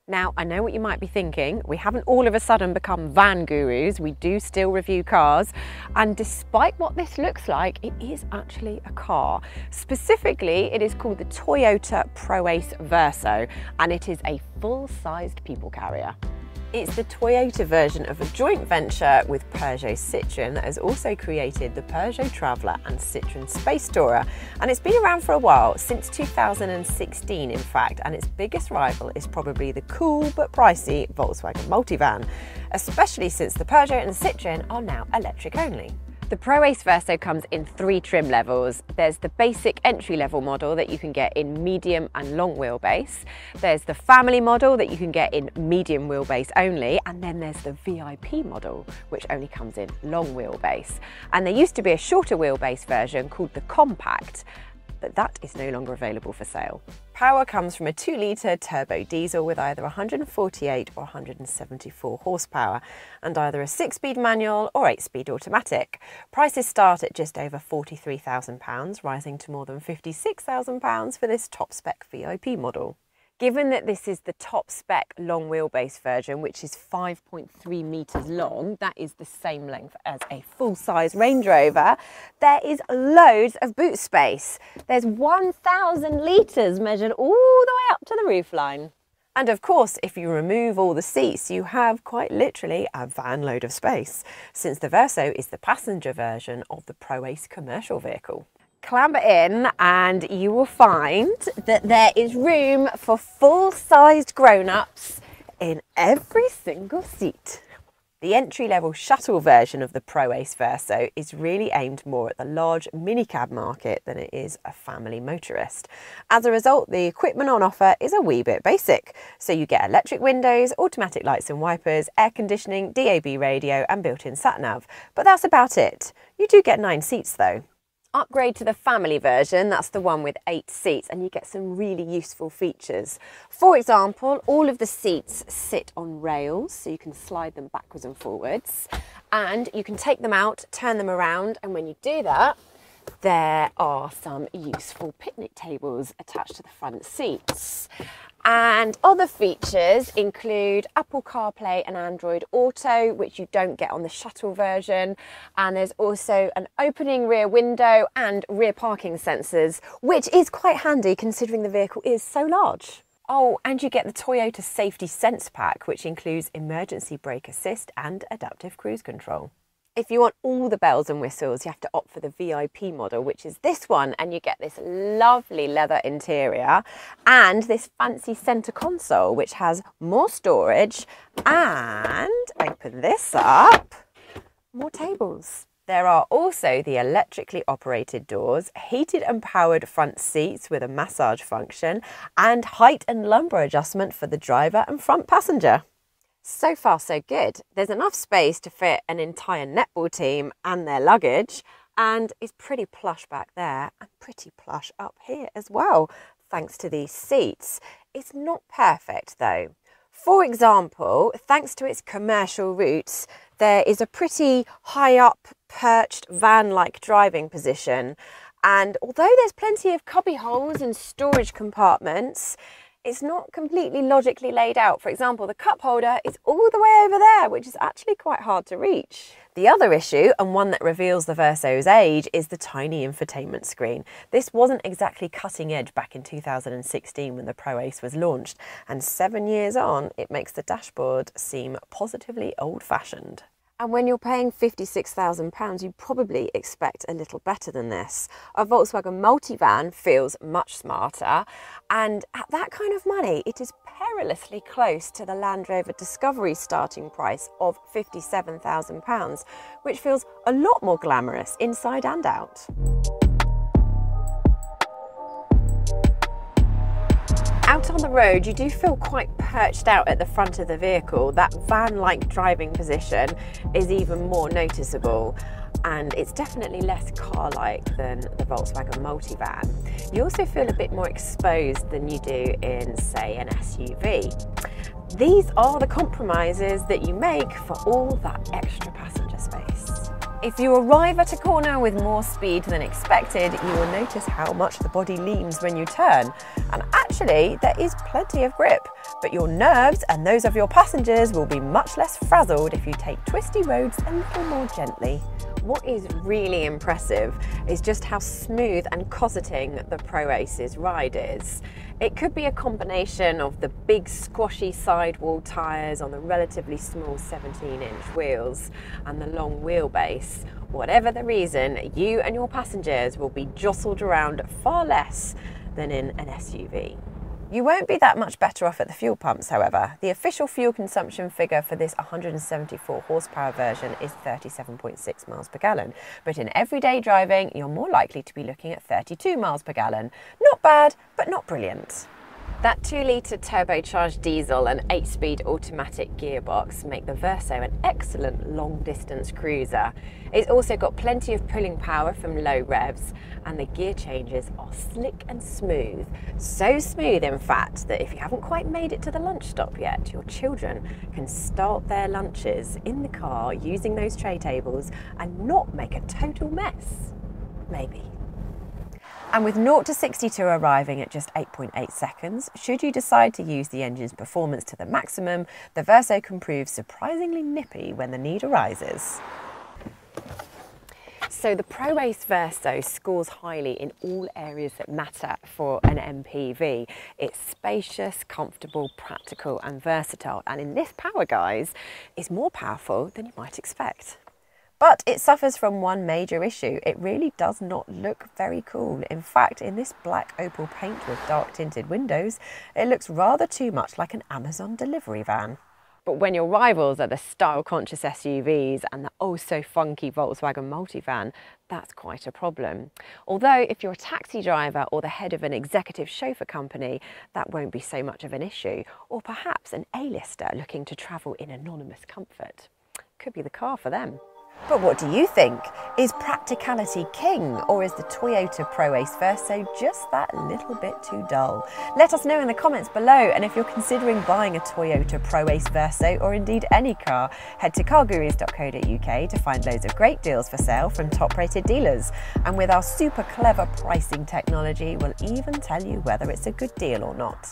Now, I know what you might be thinking. We haven't all of a sudden become van gurus. We do still review cars. And despite what this looks like, it is actually a car. Specifically, it is called the Toyota Proace Verso, and it is a full-sized people carrier. It's the Toyota version of a joint venture with Peugeot Citroën that has also created the Peugeot Traveller and Citroën Space Tourer, and it's been around for a while, since 2016 in fact, and its biggest rival is probably the cool but pricey Volkswagen Multivan, especially since the Peugeot and Citroën are now electric only. The Proace Verso comes in 3 trim levels. There's the basic entry-level model that you can get in medium and long wheelbase. There's the family model that you can get in medium wheelbase only. And then there's the VIP model, which only comes in long wheelbase. And there used to be a shorter wheelbase version called the Compact, but that is no longer available for sale. Power comes from a 2-litre turbo diesel with either 148 or 174 horsepower and either a 6-speed manual or 8-speed automatic. Prices start at just over £43,000, rising to more than £56,000 for this top-spec VIP model. Given that this is the top-spec long wheelbase version, which is 5.3 metres long, that is the same length as a full-size Range Rover, there is loads of boot space. There's 1,000 litres measured all the way up to the roofline. And of course, if you remove all the seats, you have quite literally a van load of space, since the Verso is the passenger version of the Proace commercial vehicle. Clamber in and you will find that there is room for full-sized grown-ups in every single seat. The entry-level shuttle version of the Proace Verso is really aimed more at the large minicab market than it is a family motorist. As a result, the equipment on offer is a wee bit basic. So you get electric windows, automatic lights and wipers, air conditioning, DAB radio and built-in sat-nav. But that's about it. You do get 9 seats though. Upgrade to the family version, that's the one with 8 seats, and you get some really useful features. For example, all of the seats sit on rails, so you can slide them backwards and forwards, and you can take them out, turn them around, and when you do that, there are some useful picnic tables attached to the front seats. And other features include Apple CarPlay and Android Auto, which you don't get on the shuttle version. And there's also an opening rear window and rear parking sensors, which is quite handy considering the vehicle is so large. Oh, and you get the Toyota Safety Sense Pack, which includes emergency brake assist and adaptive cruise control. If you want all the bells and whistles, you have to opt for the VIP model, which is this one, and you get this lovely leather interior and this fancy centre console, which has more storage, and open this up, more tables. There are also the electrically operated doors, heated and powered front seats with a massage function, and height and lumbar adjustment for the driver and front passenger. So far so good. There's enough space to fit an entire netball team and their luggage, and it's pretty plush back there and pretty plush up here as well, thanks to these seats. It's not perfect though. For example, thanks to its commercial roots, there is a pretty high up perched van-like driving position, and although there's plenty of cubby holes and storage compartments, it's not completely logically laid out. For example, the cup holder is all the way over there, which is actually quite hard to reach. The other issue, and one that reveals the Verso's age, is the tiny infotainment screen. This wasn't exactly cutting edge back in 2016 when the Proace was launched, and 7 years on, it makes the dashboard seem positively old-fashioned. And when you're paying £56,000, you probably expect a little better than this. A Volkswagen Multivan feels much smarter, and at that kind of money, it is perilously close to the Land Rover Discovery starting price of £57,000, which feels a lot more glamorous inside and out. Out on the road, you do feel quite perched out at the front of the vehicle. That van-like driving position is even more noticeable, and it's definitely less car-like than the Volkswagen Multivan. You also feel a bit more exposed than you do in, say, an SUV. These are the compromises that you make for all that extra passenger space. If you arrive at a corner with more speed than expected, you will notice how much the body leans when you turn. And actually, there is plenty of grip, but your nerves and those of your passengers will be much less frazzled if you take twisty roads a little more gently. What is really impressive is just how smooth and cosseting the Proace's ride is. It could be a combination of the big squashy sidewall tyres on the relatively small 17-inch wheels and the long wheelbase. Whatever the reason, you and your passengers will be jostled around far less than in an SUV. You won't be that much better off at the fuel pumps, however. The official fuel consumption figure for this 174 horsepower version is 37.6 miles per gallon, but in everyday driving, you're more likely to be looking at 32 miles per gallon. Not bad, but not brilliant. That 2-litre turbocharged diesel and 8-speed automatic gearbox make the Verso an excellent long-distance cruiser. It's also got plenty of pulling power from low revs, and the gear changes are slick and smooth. So smooth, in fact, that if you haven't quite made it to the lunch stop yet, your children can start their lunches in the car using those tray tables and not make a total mess. Maybe. And with 0 to 62 arriving at just 8.8 seconds, should you decide to use the engine's performance to the maximum, the Verso can prove surprisingly nippy when the need arises. So the Proace Verso scores highly in all areas that matter for an MPV. It's spacious, comfortable, practical and versatile, and in this power, guys, is more powerful than you might expect. But it suffers from one major issue. It really does not look very cool. In fact, in this black opal paint with dark tinted windows, it looks rather too much like an Amazon delivery van. But when your rivals are the style-conscious SUVs and the oh-so-funky Volkswagen multivan, that's quite a problem. Although if you're a taxi driver or the head of an executive chauffeur company, that won't be so much of an issue. Or perhaps an A-lister looking to travel in anonymous comfort. Could be the car for them. But what do you think? Is practicality king, or is the Toyota Proace Verso just that little bit too dull? Let us know in the comments below, and if you're considering buying a Toyota Proace Verso or indeed any car, head to cargurus.co.uk to find loads of great deals for sale from top-rated dealers. And with our super clever pricing technology, we'll even tell you whether it's a good deal or not.